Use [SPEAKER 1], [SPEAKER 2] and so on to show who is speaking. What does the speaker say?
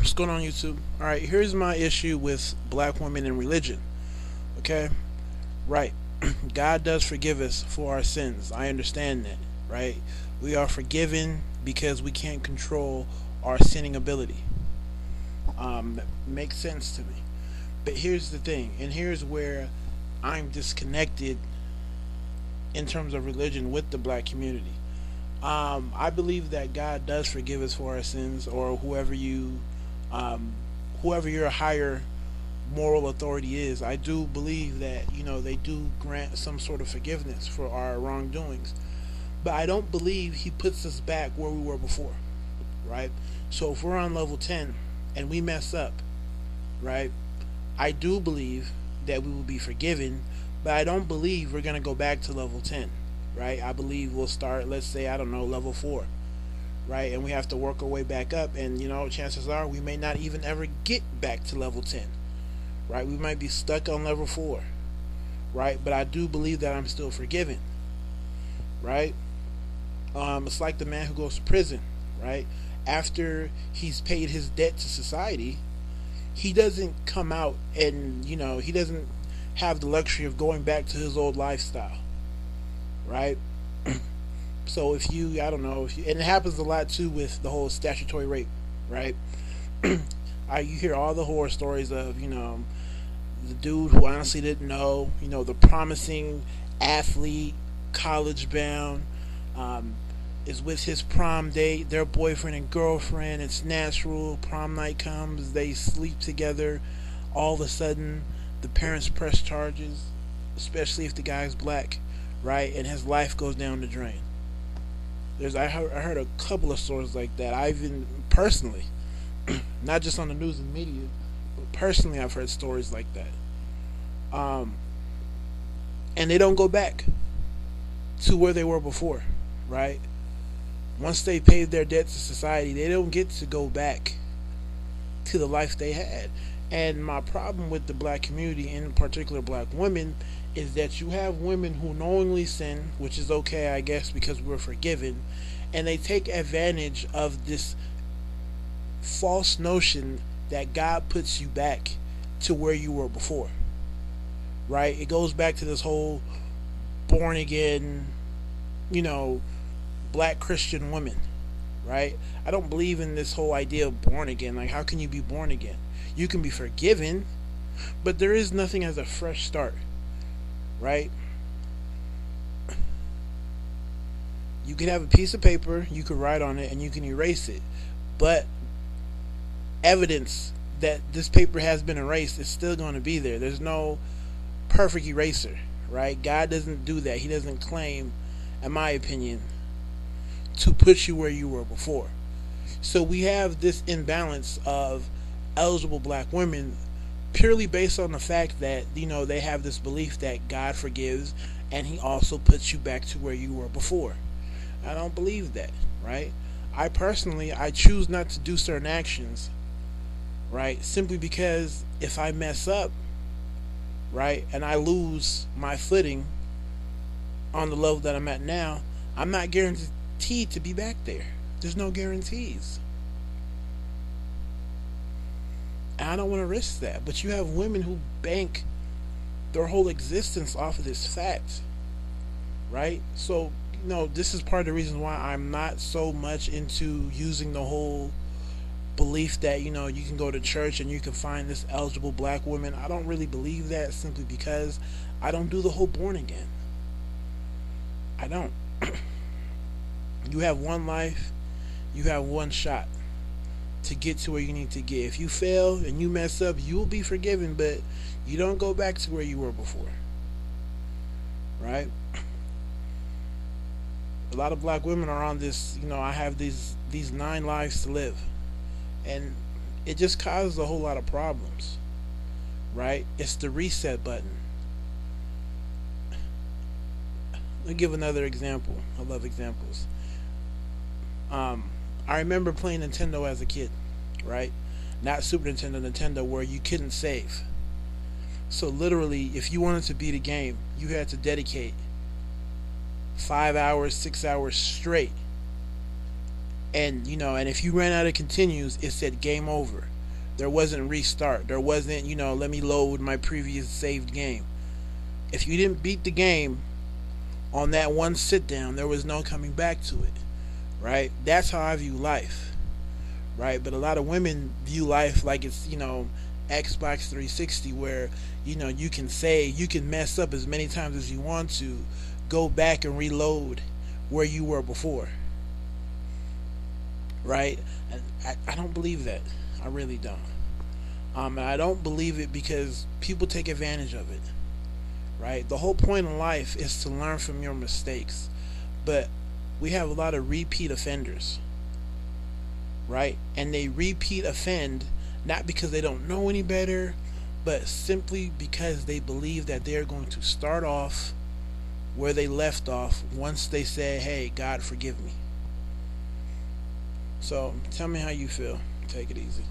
[SPEAKER 1] What's going on, YouTube? All right, here's my issue with black women in religion. Okay, right. God does forgive us for our sins. I understand that, right? We are forgiven because we can't control our sinning ability. That makes sense to me. But here's the thing, and here's where I'm disconnected in terms of religion with the black community. I believe that God does forgive us for our sins, or um, whoever your higher moral authority is. I do believe that they do grant some sort of forgiveness for our wrongdoings, but I don't believe He puts us back where we were before. Right? So if we're on level 10 and we mess up, right? I do believe that we will be forgiven, but I don't believe we're going to go back to level 10, right? I believe we'll start, let's say, I don't know, level 4, right? And we have to work our way back up, and chances are we may not even ever get back to level 10, right? We might be stuck on level 4, right? But I do believe that I'm still forgiven, right? It's like the man who goes to prison, right? After he's paid his debt to society, he doesn't come out and he doesn't have the luxury of going back to his old lifestyle, right? So if you, I don't know, if you, and it happens a lot too with the whole statutory rape, right? You hear all the horror stories of the dude who honestly didn't know, the promising athlete, college bound, is with his prom date, their boyfriend and girlfriend. It's natural. Prom night comes, they sleep together. All of a sudden, the parents press charges, especially if the guy's black, right? And his life goes down the drain. I heard a couple of stories like that. I've even personally, not just on the news and media, but personally, I've heard stories like that. And they don't go back to where they were before, right? Once they paid their debt to society, they don't get to go back to the life they had. And my problem with the black community, in particular black women, is that you have women who knowingly sin, which is okay, I guess, because we're forgiven, and they take advantage of this false notion that God puts you back to where you were before. Right? It goes back to this whole born again, you know, black Christian woman, right? I don't believe in this whole idea of born again. Like, how can you be born again? You can be forgiven, but there is nothing as a fresh start, right? You could have a piece of paper, you could write on it, and you can erase it, but evidence that this paper has been erased is still going to be there. There's no perfect eraser, right? God doesn't do that. He doesn't claim, in my opinion, to put you where you were before. So we have this imbalance of eligible black women purely based on the fact that they have this belief that God forgives and He also puts you back to where you were before. I don't believe that, right? I personally, I choose not to do certain actions, right? Simply because if I mess up, right, and I lose my footing on the level that I'm at now, I'm not guaranteed to be back there. There's no guarantees. And I don't want to risk that. But you have women who bank their whole existence off of this fact, right? So, this is part of the reason why I'm not so much into using the whole belief that, you can go to church and you can find this eligible black woman. I don't really believe that, simply because I don't do the whole born again. I don't. You have one life, you have one shot to get to where you need to get. If you fail and you mess up, you will be forgiven, but you don't go back to where you were before, right? A lot of black women are on this, I have these 9 lives to live, and it just causes a whole lot of problems, right? It's the reset button. Let me give another example. I love examples. I remember playing Nintendo as a kid, right? Not Super Nintendo, Nintendo, where you couldn't save. So literally, if you wanted to beat a game, you had to dedicate 5 hours, 6 hours straight. And if you ran out of continues, it said game over. There wasn't restart. There wasn't, let me load my previous saved game. If you didn't beat the game on that one sit down, there was no coming back to it. Right? That's how I view life. Right? But a lot of women view life like it's, Xbox 360, where, you can mess up as many times as you want to, go back and reload where you were before. Right? And I don't believe that. I really don't. And I don't believe it because people take advantage of it. Right? The whole point in life is to learn from your mistakes. But we have a lot of repeat offenders. Right? And they repeat offend not because they don't know any better, but simply because they believe that they're going to start off where they left off once they say, hey, God, forgive me. So tell me how you feel. Take it easy.